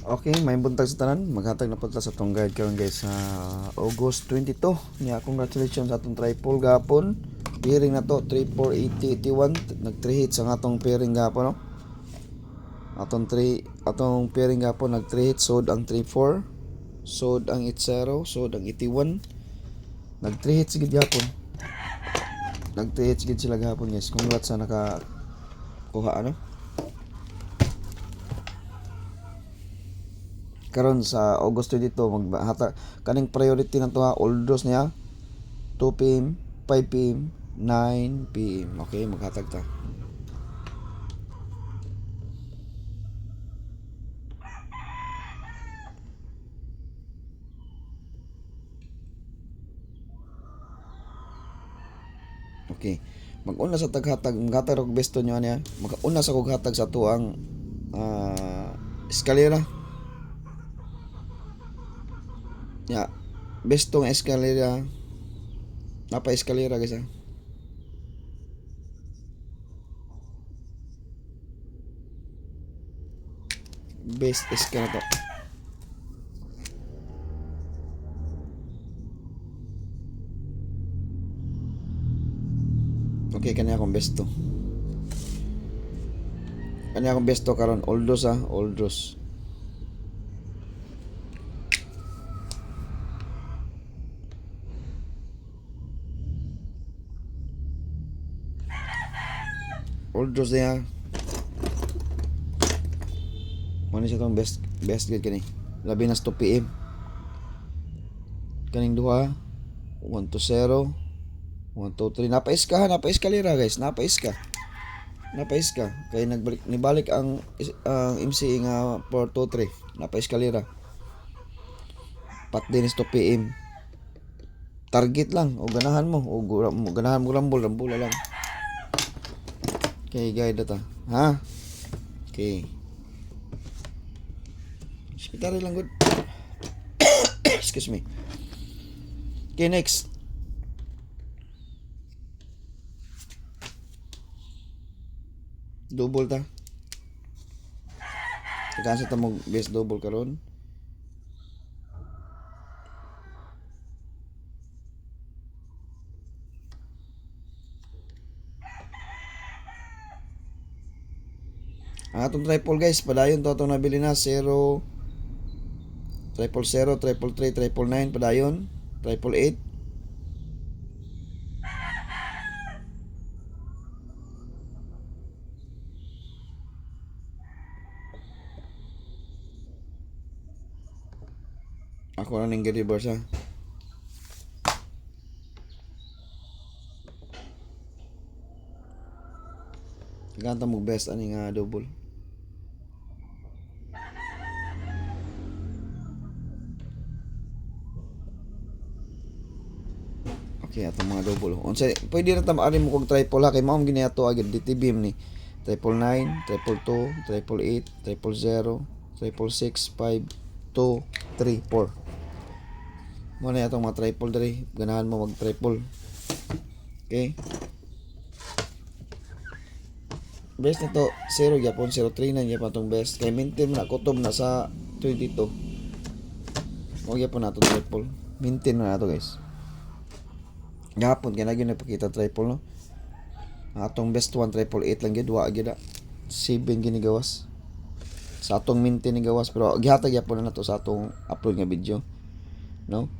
Okay, may buntag sa tanan. Maghatag na punta sa tong guide karon guys sa August 22. Nya congratulations sa atong triple gapon. Pairing na to 348081 nag 3 hits ang atong pairing gapon no. Atong pairing gapon nag 3 hits sod ang 34, sod ang 80, sod ang 81. Nag 3 hits gid gapon. Nag 3 hits gid sila gapon guys. Congrats sa naka kuha ano. Karon sa August 22 maghata kaning priority na to ha, all draws niya 2 PM, 5 PM, 9 PM. Okay, maghatag ta. Okay. Mag-una sa taghatag, maghatag og besto nyo niya. Mag-una sa kog hatag sa tuang eskalera. Ya, besto nga eskalera. Napa eskalera guys ha. Best eskalera to. Okay, kanya akong besto. Kanya akong besto karon Oldos ha, Oldos. Oldos niya. Mano siya tong best gid kani. Labi na 2 PM. Kaning duha 1 to 0. 1, 2, 3. Napaiska ha, napaiskalera guys. Napaiska kay nibalik ang MC nga 4, 2, 3. Napaiskalera. Pat din is 2 PM. Target lang o ganahan mo o ganahan mo rambol lang. Okay, guide data. Ha? Okay. Sekretary lang good. Excuse me. Okay, next. Double ta. Kasi ta mo best double karon. Ang atong triple guys, padayon to atong nabili na 0 triple 0, triple 3, triple 9 padayon, triple 8. Ako na ning reverse ha. Ganta mo best ani nga double. Okay, atong mga double. Unsa pwede ra ta maari mo kog triple ha kay mao gini ato agad DTBM ni. Triple 9, triple 2, triple 8, triple 0, triple 6, 5, 2, 3, 4. Mo na atong mga triple diri. Ganahan mo mag triple. Okay. Best na to 0 gyapon 039 gyapon tong best kay maintain na kutob na sa 22. Mo gyapon nato triple. Maintain na nato guys. Gapon kay nagyo nagpakita triple no. Atong best 1 triple 8 lang gyud wa gyud 7 ginigawas. Sa atong maintain ni gawas pero gihatag gyapon na nato sa atong upload nga video. No?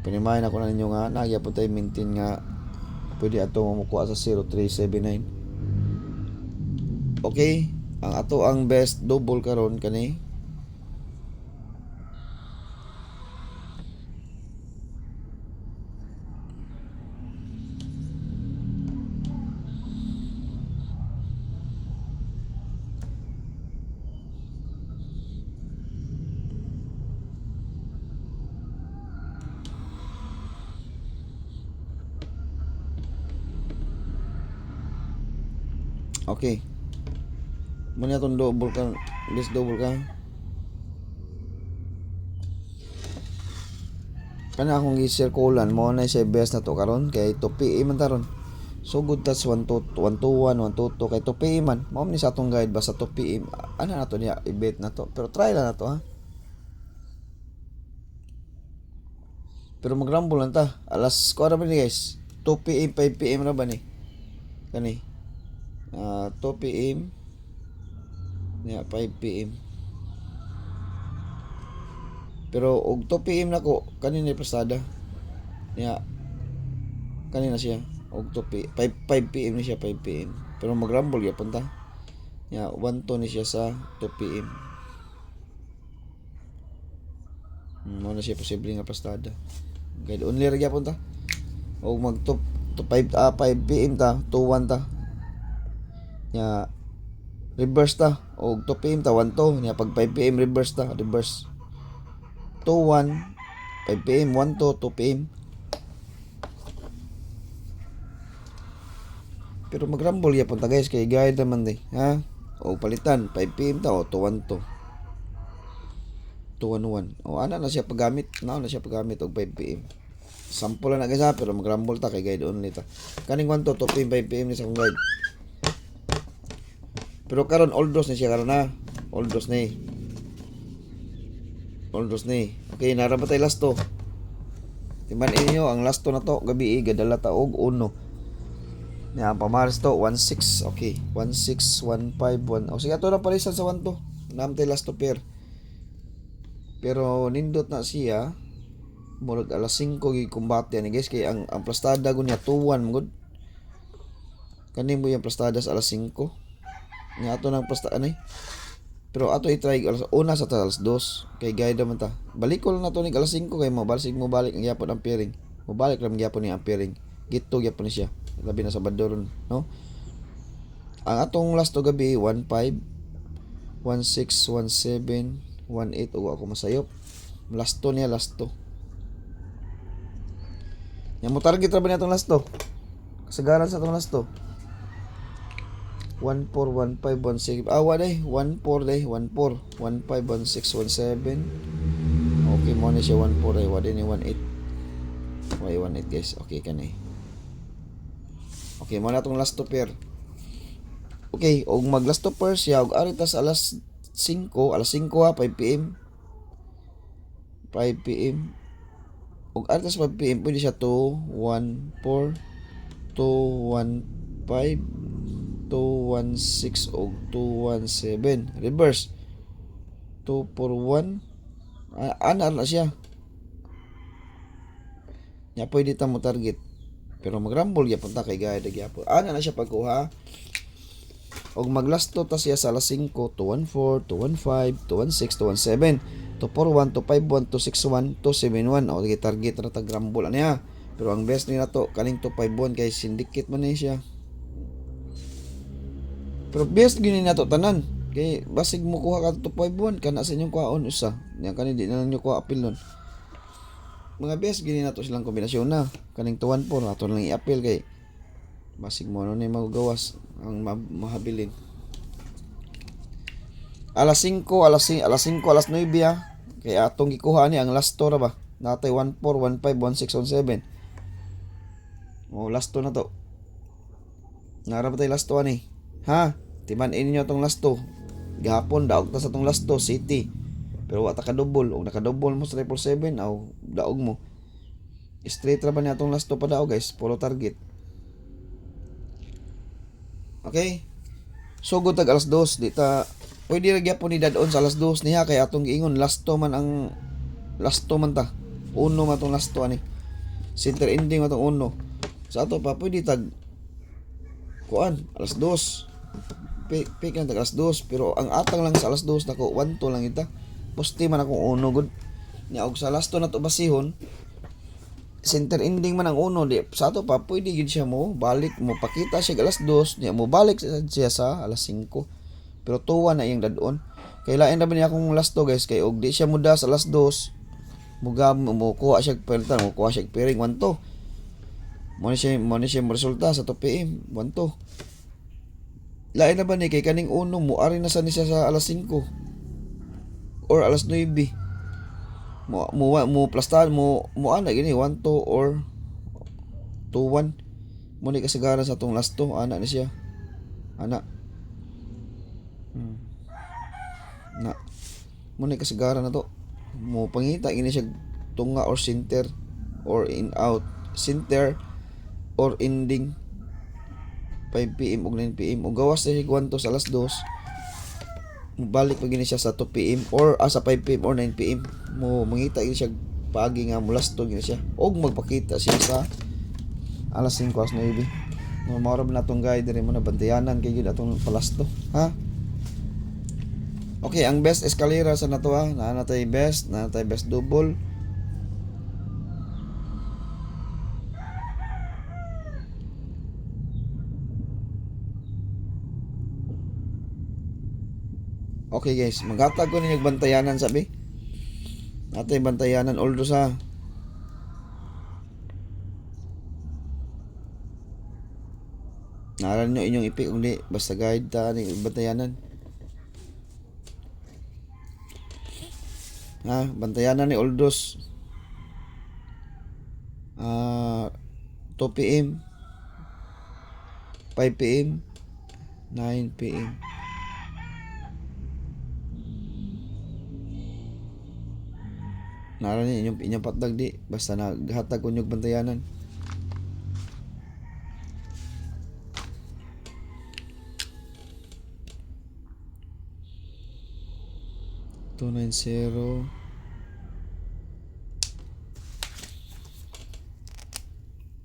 Panimayan ako na ninyo nga nagyapon tayo maintain nga pwede ato mamukuha sa 0379. Okay, ang ato ang best double karon kani okay. Muna itong double ka, best double ka. Kana akong gi-circulan mo na siya best na to karon kay tupi man taron. So good tas 121 122 kay tupi man. Mao ni sa atong guide ba sa tupi. Ano na to niya i-bet na to. Pero try lang na to ha. Pero magrambol lang ta. Alas, kuha na ba ni guys? 2 p.m., 5 p.m. na ba ni? Kani. 2 p.m. Yeah, 5 p.m. Pero og 2 p.m. na ko, kanina yung pasada. Yeah, kanina siya. Og 5 p.m. ni siya, 5 p.m. Pero magrambol yapon ta. Yeah, 1 to ni siya sa 2 p.m. Mo na siya posible nga pastada. Guide only ra gyapon ta. O mag to 5 p.m. ta, 2-1 ta. Nya reverse ta. O 2 p.m. ta 1 to. Nya pag 5 p.m. reverse ta, reverse. 2-1, 5 p.m. 1 to 2 p.m. Pero magrambol yapon ta guys kay guide naman di, ha? O palitan 5 p.m. ta o 2-1 to. 2-1-1. O ana na siya paggamit, na siya paggamit og 5 p.m. Sample na guys ha, pero magrambol ta kay guide only ta. Kaning 1 to 2 p.m. 5 p.m. ni sa kong guide. Pero karon old dos ni siya karon na. Old dos ni. Old dos ni. Okay, narabatay last to. Timan inyo ang last to na to gabi gadala ta og 1. Nya pamares to 16. Okay, 16 15 1. O sige ato na palisan sa 1 to. Namtay last to pair. Pero nindot na siya murag alas 5 gi kumbate ni guys kay ang plastada gud niya 2-1 gud. Kani mo yung plastada sa alas 5. Nya ato nang plastada ni. Pero ato i-try alas 1 sa alas 2 kay guide man ta. Balik ko lang nato ni alas 5 kay mo balik ang gyapon ang pairing. Mo balik lang gyapon ni ang pairing. Gito gyapon ni siya. Labi na sa Badoron, no? Ang atong last to gabi 15 16 17 18 o ako masayop. Last to niya, last to. Yang mo target ra ba niya itong last to? Kasagaran sa itong last to. 14 15 16. Awa day, 14 day, 14 15 16 17. Okay mo ni siya 14 day, wala ni 18. Why 18 guys? Okay kanay. Okay, mo na itong last to pair. Okay, og mag last to pair siya og ari ta sa alas 5 ha, 5 p.m. 5 p.m. Og ari ta sa 5 p.m. pwede siya 2 1 4 2 1 5 2 1 6 og 2 1 7 reverse 2 4 1 ana na siya. Nya pwede ta mo target. Pero magrambol gyapon ta kay guide gyapon. Ana na siya pagkuha. Og maglasto ta siya sa alas 5, 214, 215, 216, 217, 241, 251, 261, 271. O target na ta grambol niya. Pero ang best ni nato kaning 251 kay syndicate man ni siya. Pero best gini nato tanan. Kay basig mo kuha ka 251 kana sa inyong kuhaon usa. Nya kani di na ninyo kuha apil nun. Mga best gini nato silang kombinasyon na. Kaning 214 nato lang i-apil kay basig mo ano ni magawas ang mahabilin. Alas 5, alas 9 ha. Kaya atong gikuha ni ang last to ra ba. Natay 14, 15, 16, 17. Oh, last to na to. Nara ba tay last to ani? Ha? Timan inyo tong last to. Gahapon daog ta sa tong last to city. Pero wa ta ka double, og naka-double mo sa 777 aw daog mo. Straight ra ba ni atong last to pa daog guys, puro target. Okay? So good tag alas 2 di ta pwede ra gyapon ni dadon sa alas 2 niya kay atong giingon last to man ang last to man ta. Uno man tong last to ani. Center ending man tong uno. Sa ato pa pwede tag kuan alas 2. Pick lang tag alas 2 pero ang atang lang sa alas 2 nako 1 to lang ita. Poste man akong uno good. Nya og sa last to na to basihon center ending man ang uno di sa ato pa pwede gid siya mo balik mo pakita siya alas 2 niya mo balik siya sa alas 5 pero tuwa na iyang dadon kay lain ra ba niya akong last to guys kay og di siya muda sa alas 2 mo kuha siya palitan mo kuha siya pairing 1 to mo ni siya resulta sa 2 PM 1 to lain na ba ni kay kaning uno mo ari na sa ni siya sa alas 5 or alas 9 mo plastar mo ana gini 1 2 or 2 1 mo ni kasagaran sa tong last to ana ni siya ana na mo ni kasagaran na to mo pangita gini siya tunga or center or in out center or ending 5 PM ug 9 PM ug gawas na siya kwanto sa alas 2 balik pa gini siya sa 2 PM or sa 5 PM or 9 PM mo mangita gini siya paagi nga mulasto gini siya og magpakita siya sa alas 5 alas 9 no mao na tong guide diri mo na bantayanan kay gyud atong palasto ha. Okay, ang best escalera sa nato ha, naa na tay best double. Okay guys, maghatag ko ni bantayanan sabi. Natay bantayanan although sa naaran nyo inyong ipik uli basta guide ta ni bantayanan. Ha, bantayanan ni Oldos 2 PM 5 PM 9 PM nara ni inyong patdag di basta naghatag ko nyog bantayanan. $290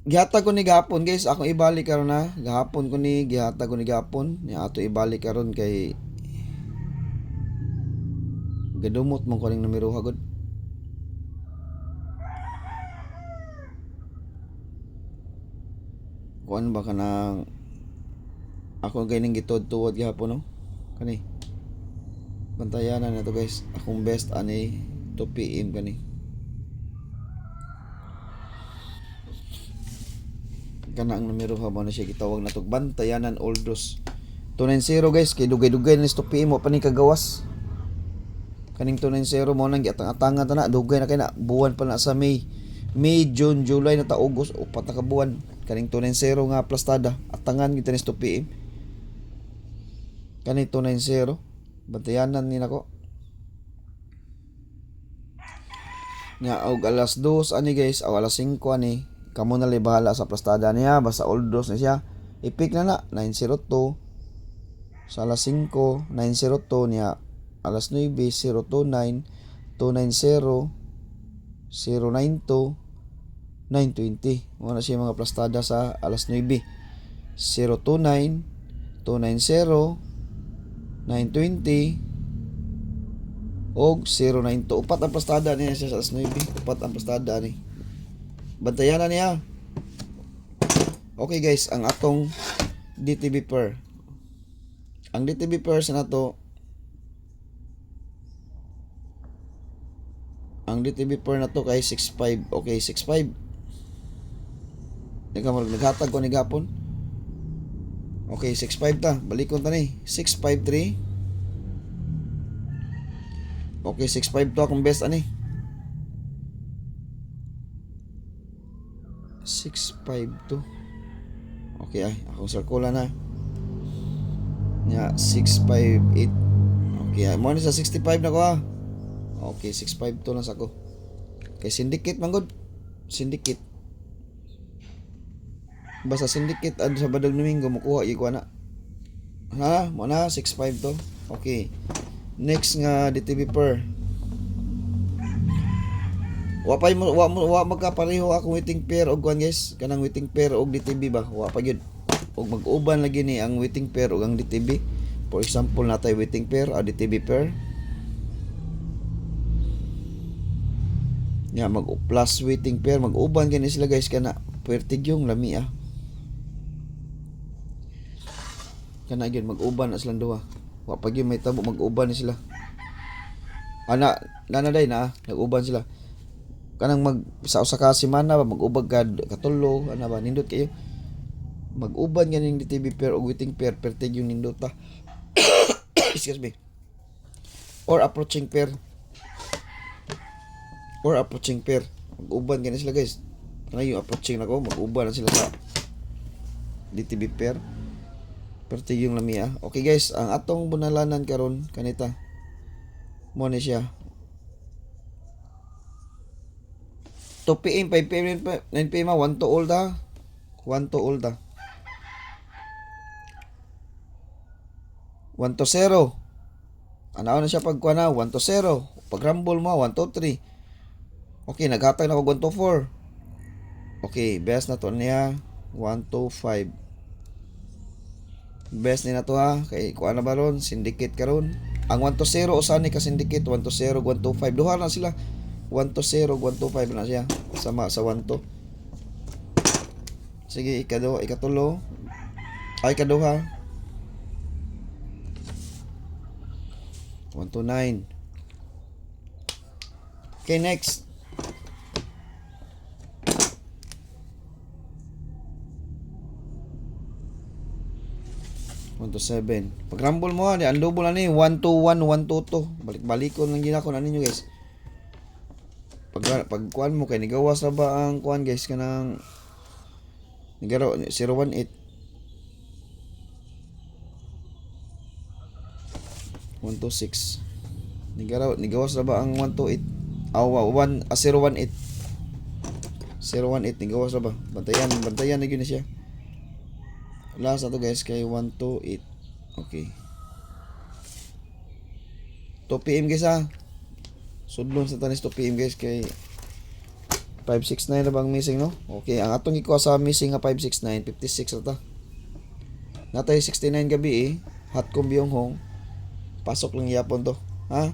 gihatag ko ni gapon guys akong ibalik karon na gahapon ko ni gihatag ko ni gapon ni ato ibalik karon kay gadumot man ko ning numero hagod. Kuan ba kanang ako ganing gitod-tuwod gihapon no kani bantayanan na to guys akong best ani 2 PM kani kana ang numero ha mo na siya gitawag na to bantayanan Oldos 290 guys kay dugay-dugay na 2 PM mo pa ni kagawas kaning 290 mo nang giatang-atangan ta na dugay na kay na buwan pa na sa May, June, July na ta August upat na ka buwan kaning 290 nga plastada atangan kita ni 2 PM kaning 290 bantayanan ni nako nya og alas 2 ani guys o alas 5 ani kamo na li bahala sa plastada niya basta Oldos na siya ipik na 902 sa alas 5 902 niya alas 9 029 290 092 920 mo na siya mga plastada sa alas 9 029 290 920 og 092 upat ang plastada niya siya sa 9 upat ang plastada ni bantayanan niya. Okay guys ang atong DTB per ang DTB per sa nato ang DTB per nato kay 65 okay 65 naghatag ko ni gapon. Okay, 6.5 ta. Balikon ta ni. 6.53. Okay, 6.5 to akong best ani. 6.5 to. Okay ay, akong circle na. Nya 6.58. Okay, ay mo ni sa 65 na ko ha. Okay, 6.5 to lang sa ko. Okay, syndicate man gud. Syndicate. Basta syndicate ad sa Badog Domingo makuha iko na. Ha, mo na 6.5 to. Okay. Next nga DTB per. Wa magkapareho akong waiting pair og kuan guys, kanang waiting pair og DTB ba? Wa pa gyud. Og mag-uban lagi ni ang waiting pair og ang DTB. For example, natay waiting pair o DTB pair. Ya mag-plus waiting pair, mag-uban kini sila guys kana pertig yung lami ah. Kana gyud mag-uban na silang duha. Wa pa gyud may tabo mag-uban ni sila. Ana nanaday na nag-uban sila. Kanang mag sa usa ka semana ba mag-ubag ka katulo ana ba nindot kayo. Mag-uban ganing DTB pair og waiting pair pertig yung nindot ta. Excuse me. Or approaching pair. Mag-uban gani sila guys. Kana yung approaching nako mag-uban na sila sa DTB pair. Pertig yung lamia. Okay guys, ang atong bunalanan karon kanita. Mo ni siya. 2 PM, 5 PM, 9 PM, 1 to old ha. 1 to old ha. 1 to 0. Ano na siya pagkuha na? 1 to 0. Pag rumble mo, 1 to 3. Okay, naghatag na ako 1 to 4. Okay, best na to niya. 1 to 5. Best ni na to ha. Kay kuha na ba ron? Syndicate ka ron. Ang 1 to 0 usahan ni ka syndicate. 1 to 0, 1 to 5. Duha na sila. 1 to 0, 1 to 5 na siya. Sama sa 1 to. Sige, ikatulo. Ay, ikaduha. 1 to 9. Okay, next. 1 to 7. Pag rumble mo, ang double na ni 1 to 1, 1 to 2. Balik-balik ko lang ginako na ninyo guys. Pag kuan mo kay nigawas na ba ang kuan guys kanang nigaro 018. 1 to 6. Nigawas na ba ang 1 to 8? 018. 018 nigawas na ba? Bantayan na gyud siya. Last na to guys kay 1 to 8. Okay. 2 PM guys ha. Sudlon sa tanis 2 PM guys kay 569 na bang missing no? Okay, ang atong ikuha sa missing nga 569, 56 na ta. Natay 69 gabi eh. Hot comb yung hong. Pasok lang yapon to. Ha?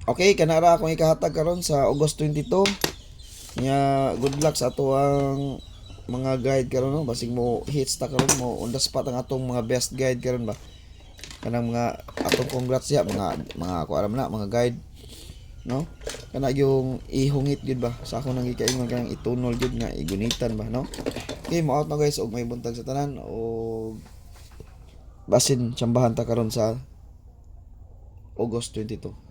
Okay, kanara akong ikahatag karon sa August 22. Nya good luck sa ato ang mga guide karon no, basig mo hits ta karon mo on the spot ang atong mga best guide karon ba. Kanang mga atong congrats ya mga ko alam na mga guide no. Kana yung ihungit gid ba sa ako nang gikaingon kanang itunol gid nga igunitan ba no. Okay, mo out na guys og may buntag sa tanan o basin tsambahan ta karon sa August 22.